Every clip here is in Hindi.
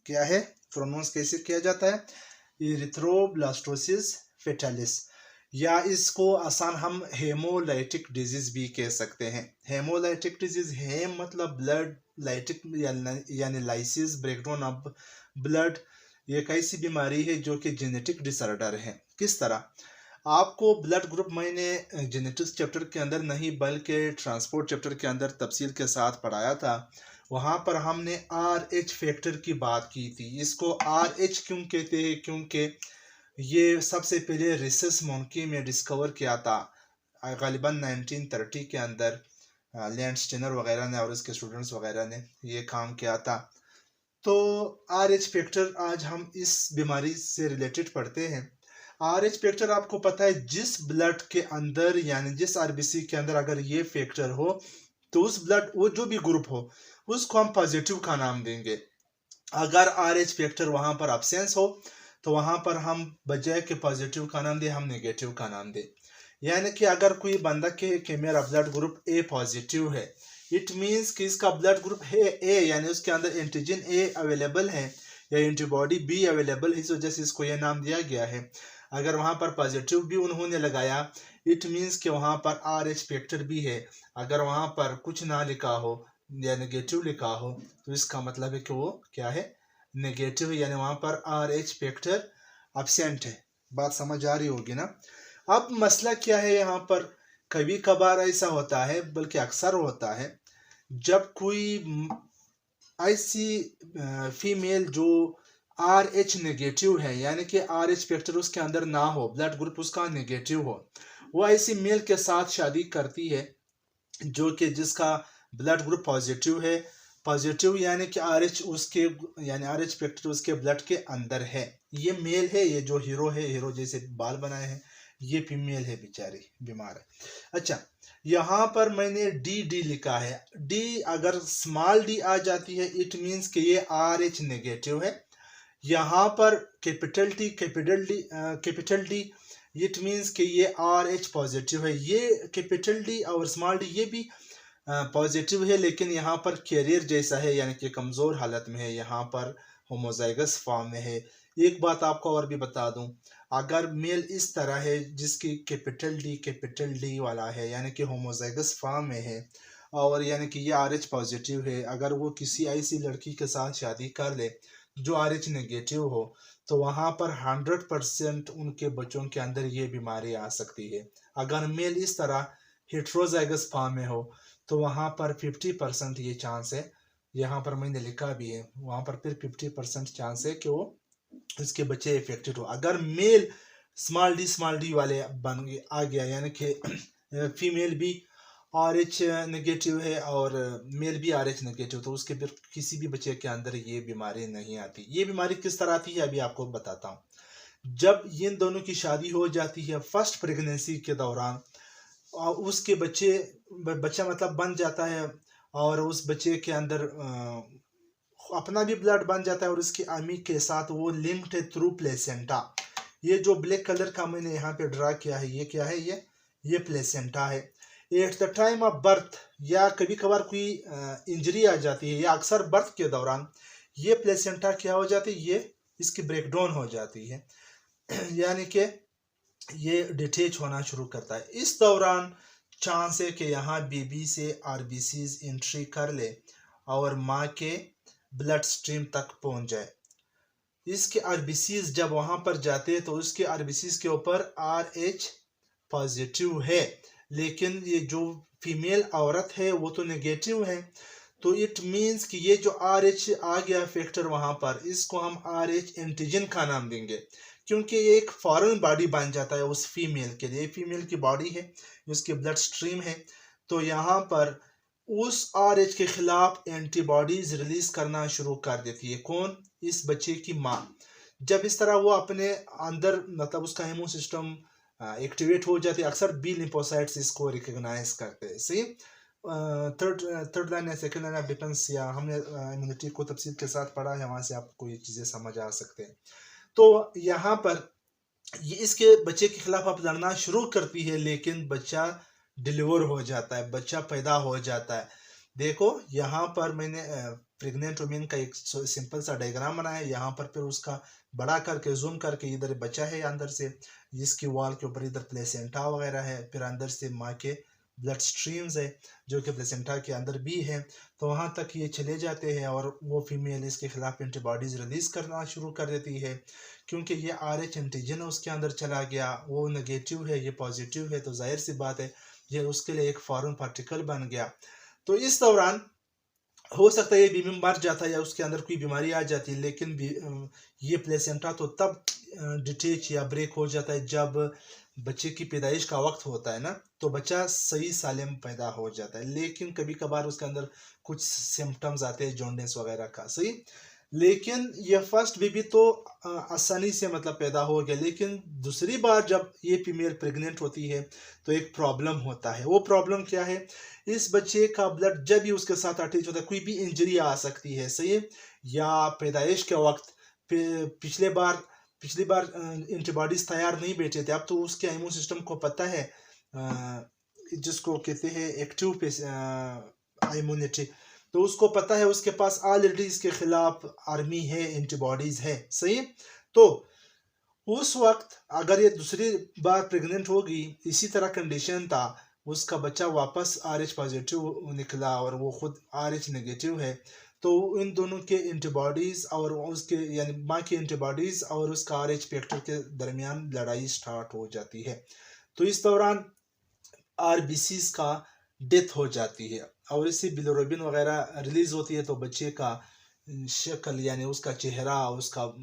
क्या है, प्रोनाउंस कैसे किया जाता है, इरिथ्रोब्लास्टोसिस फेटालिस, या इसको आसान हम हेमोलाइटिक डिजीज भी कह सकते हैं। हेमोलाइटिक डिजीज, हेम मतलब ब्लड, लाइटिक यानी लाइसिस ब्रेकडाउन ऑफ ब्लड। ये एक ऐसी बीमारी है जो कि जेनेटिक डिसऑर्डर है। किस तरह, आपको ब्लड ग्रुप मैंने जेनेटिक्स चैप्टर के अंदर नहीं बल्कि ट्रांसपोर्ट चैप्टर के अंदर तफसील के साथ पढ़ाया था। वहाँ पर हमने RH फैक्टर की बात की थी। इसको RH क्यों कहते हैं, क्योंकि ये सबसे पहले रिसस मोंकी में डिस्कवर किया था गालिबन 1930 के अंदर। लैंड स्टेनर वगैरह ने और इसके स्टूडेंट्स वगैरह ने ये काम किया था। तो RH फैक्टर आज हम इस बीमारी से रिलेटेड पढ़ते हैं। RH फैक्टर आपको पता है, जिस ब्लड के अंदर यानी जिस RBC के अंदर अगर ये फैक्टर हो तो उस ब्लड, वो जो भी ग्रुप हो, उसको हम पॉजिटिव का नाम देंगे। अगर RH फैक्टर वहां पर अब्सेंस हो तो वहां पर हम बजाय के पॉजिटिव का नाम दे, हम नेगेटिव का नाम दे। यानी कि अगर कोई बंदा कहे कि मेरा ब्लड ग्रुप A पॉजिटिव है, इट मीन्स कि इसका ब्लड ग्रुप है A, यानी उसके अंदर एंटीजन A अवेलेबल है या एंटीबॉडी B अवेलेबल है, इस वजह से इसको यह नाम दिया गया है। अगर वहां पर पॉजिटिव भी उन्होंने लगाया, इट मीन्स कि वहां पर RH फैक्टर भी है। अगर वहां पर कुछ ना लिखा हो या नेगेटिव लिखा हो तो इसका मतलब है कि वो क्या है, नेगेटिव, यानी वहां पर RH फैक्टर अब्सेंट है। बात समझ आ रही होगी ना। अब मसला क्या है यहाँ पर, कभी कभार ऐसा होता है, बल्कि अक्सर होता है, जब कोई ऐसी फीमेल जो RH नेगेटिव है, यानी कि RH फैक्टर उसके अंदर ना हो, ब्लड ग्रुप उसका नेगेटिव हो, वो ऐसी मेल के साथ शादी करती है जो कि जिसका ब्लड ग्रुप पॉजिटिव है। पॉजिटिव यानी कि RH उसके, यानी RH फैक्टर उसके ब्लड के अंदर है। ये मेल है, ये जो हीरो है, हीरो जैसे बाल बनाए हैं, ये फीमेल है, बेचारी बीमार है। अच्छा, यहाँ पर मैंने डी लिखा है। डी अगर स्मॉल डी आ जाती है, इट मीन्स कि ये RH नेगेटिव है। यहाँ पर कैपिटल डी इट मीन्स कि ये RH पॉजिटिव है। ये कैपिटल डी और स्मॉल डी ये भी पॉजिटिव है, लेकिन यहाँ पर कैरियर जैसा है, यानी कि कमज़ोर हालत में है, यहाँ पर होमोजाइगस फॉर्म में है। एक बात आपको और भी बता दूं, अगर मेल इस तरह है जिसकी कैपिटल डी वाला है, यानी कि होमोजाइगस फॉर्म में है, और यानी कि ये RH पॉजिटिव है, अगर वो किसी ऐसी लड़की के साथ शादी कर ले जो RH नेगेटिव हो, तो वहाँ पर 100% उनके बच्चों के अंदर ये बीमारी आ सकती है। अगर मेल इस तरह हेट्रोजाइगस फॉर्म में हो तो वहाँ पर 50% ये चांस है, यहाँ पर मैंने लिखा भी है, वहाँ पर फिर 50% चांस है कि वो इसके बच्चे इफेक्टेड हो। अगर मेल स्मॉल डी वाले बन आ गया, यानी कि फीमेल भी RH नेगेटिव है और मेल भी RH नेगेटिव, तो उसके फिर किसी भी बच्चे के अंदर ये बीमारी नहीं आती। ये बीमारी किस तरह आती है अभी आपको बताता हूँ। जब इन दोनों की शादी हो जाती है, फर्स्ट प्रेगनेंसी के दौरान, उसके बच्चा मतलब बन जाता है, और उस बच्चे के अंदर अपना भी ब्लड बन जाता है, और उसकी अम्मी के साथ वो लिंक्ड है थ्रू प्लेसेंटा। ये जो ब्लैक कलर का मैंने यहाँ पे ड्रा किया है, ये क्या है, ये प्लेसेंटा है। At the time of birth, या कभी कभार कोई इंजरी आ जाती है, या अक्सर बर्थ के दौरान ये प्लेसेंटा क्या हो जाती है, ये इसकी ब्रेकडाउन हो जाती है, यानी कि ये डिटेच होना शुरू करता है। इस दौरान चांस है कि यहाँ बेबी से RBCs एंट्री कर ले और माँ के ब्लड स्ट्रीम तक पहुंच जाए। इसके RBCs जब वहां पर जाते हैं तो उसके RBCs के ऊपर RH पॉजिटिव है, लेकिन ये जो फीमेल औरत है वो तो नेगेटिव है। तो इट मीन्स कि ये जो RH आ गया फैक्टर वहां पर, इसको हम RH एंटीजन का नाम देंगे, क्योंकि ये एक फॉरेन बॉडी बन जाता है उस फीमेल के लिए। फीमेल की बॉडी है, उसकी ब्लड स्ट्रीम है, तो यहाँ पर उस RH के खिलाफ एंटीबॉडीज रिलीज करना शुरू कर देती है। कौन? इस बच्चे की माँ। जब इस तरह वो अपने अंदर, मतलब उसका इम्यून सिस्टम एक्टिवेट हो जाती है, अक्सर बी लिम्फोसाइट्स इसको रिकॉग्नाइज करते हैं। सही, थर्ड लाइन या सेकंड लाइन ऑफ डिफेंस, या हमने इम्यूनिटी को तफसील के साथ पढ़ा है, वहां से आपको ये चीजें समझ आ सकते हैं। तो यहाँ पर ये इसके बच्चे के खिलाफ आप लड़ना शुरू करती है, लेकिन बच्चा डिलीवर हो जाता है, बच्चा पैदा हो जाता है। देखो यहाँ पर मैंने प्रेग्नेंट वुमेन का एक सिंपल सा डायग्राम बनाया है। यहाँ पर फिर उसका बड़ा करके जूम करके इधर बच्चा है अंदर से, जिसकी वॉल के ऊपर इधर प्लेसेंटा वगैरह है, फिर अंदर से माँ के ब्लड स्ट्रीम्स है जो कि प्लेसेंटा के अंदर भी है। तो वहाँ तक ये चले जाते हैं और वो फीमेल इसके खिलाफ एंटीबॉडीज रिलीज करना शुरू कर देती है, क्योंकि ये RH एंटीजन उसके अंदर चला गया, वो नेगेटिव है, ये पॉजिटिव है, तो जाहिर सी बात है ये उसके लिए एक फॉरेन पार्टिकल बन गया। तो इस दौरान हो सकता है ये बीवी मर जाता है या उसके अंदर कोई बीमारी आ जाती है, लेकिन ये प्लेसेंटा तो तब डिटेच या ब्रेक हो जाता है जब बच्चे की पैदाइश का वक्त होता है ना, तो बच्चा सही सालिम पैदा हो जाता है। लेकिन कभी कभार उसके अंदर कुछ सिम्टम्स आते हैं जॉन्डिस वगैरह का, सही। लेकिन ये फर्स्ट बेबी तो आसानी से मतलब पैदा हो गया, लेकिन दूसरी बार जब ये फीमेल प्रेग्नेंट होती है तो एक प्रॉब्लम होता है। वो प्रॉब्लम क्या है, इस बच्चे का ब्लड जब भी उसके साथ अटैच होता है कोई भी इंजरी आ सकती है, सही है, या पैदाइश के वक्त पिछली बार एंटीबॉडीज तैयार नहीं बैठे थे, अब तो उसके इम्यून सिस्टम को पता है, जिसको कहते हैं एक्टिव इम्यूनिटी, तो उसको पता है उसके पास ऑलरेडी इसके खिलाफ आर्मी है, एंटीबॉडीज है, सही। तो उस वक्त अगर ये दूसरी बार प्रेग्नेंट होगी, इसी तरह कंडीशन था, उसका बच्चा वापस RH पॉजिटिव निकला और वो खुद RH नेगेटिव है, तो इन दोनों के एंटीबॉडीज और उसके यानी माँ की एंटीबॉडीज और उसका RH फैक्टर के दरमियान लड़ाई स्टार्ट हो जाती है। तो इस दौरान RBCs का डेथ हो जाती है और इससे बिलिरुबिन वगैरह रिलीज होती है, तो बच्चे का शक्ल यानी उसका चेहरा, उसका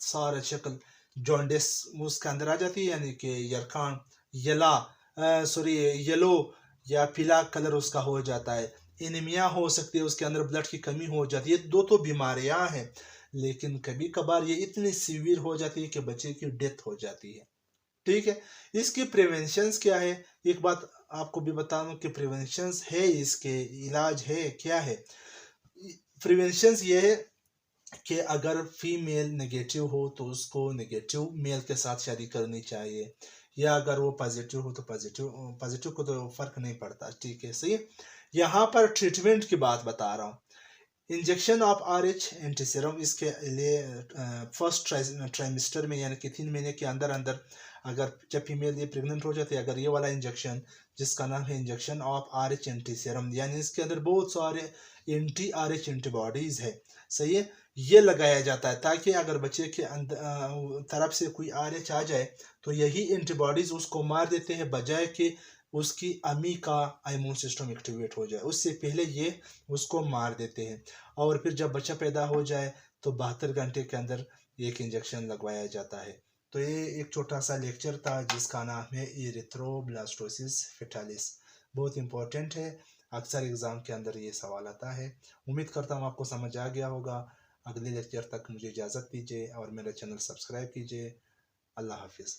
सारा शक्ल जॉन्डिस उसके अंदर आ जाती है, यानी कि यरकान येलो या पीला कलर उसका हो जाता है। एनीमिया हो सकती है, उसके अंदर ब्लड की कमी हो जाती है। दो तो बीमारियां हैं, लेकिन कभी कभार ये इतनी सीवियर हो जाती है कि बच्चे की डेथ हो जाती है। ठीक है, इसकी प्रिवेंशंस क्या है, एक बात आपको भी बता दूं कि प्रिवेंशंस है, इसके इलाज है, क्या है प्रिवेंशंस, ये है कि अगर फीमेल नेगेटिव हो तो उसको नेगेटिव मेल के साथ शादी करनी चाहिए, या अगर वो पॉजिटिव हो तो पॉजिटिव को तो फर्क नहीं पड़ता, ठीक है, सही। यहाँ पर ट्रीटमेंट की बात बता रहा हूँ। इंजेक्शन ऑफ RH एंटीसीरम, इसके लिए फर्स्ट ट्राइमेस्टर में यानी कि 3 महीने के अंदर अंदर अगर जब फीमेल ये प्रेग्नेंट हो जाती है, अगर ये वाला इंजेक्शन जिसका नाम है इंजेक्शन ऑफ RH एंटीसीरम, यानी इसके अंदर बहुत सारे RH एंटीबॉडीज है, सही है, ये लगाया जाता है ताकि अगर बच्चे के तरफ से कोई RH आ जाए तो यही एंटीबॉडीज उसको मार देते हैं, बजाय कि उसकी अम्मी का इम्यून सिस्टम एक्टिवेट हो जाए, उससे पहले ये उसको मार देते हैं। और फिर जब बच्चा पैदा हो जाए तो 72 घंटे के अंदर एक इंजेक्शन लगवाया जाता है। तो ये एक छोटा सा लेक्चर था जिसका नाम है एरिथ्रोब्लास्टोसिस फेटालिस, बहुत इंपॉर्टेंट है, अक्सर एग्ज़ाम के अंदर ये सवाल आता है। उम्मीद करता हूँ आपको समझ आ गया होगा। अगले लेक्चर तक मुझे इजाज़त दीजिए और मेरा चैनल सब्सक्राइब कीजिए। अल्लाह हाफिज़।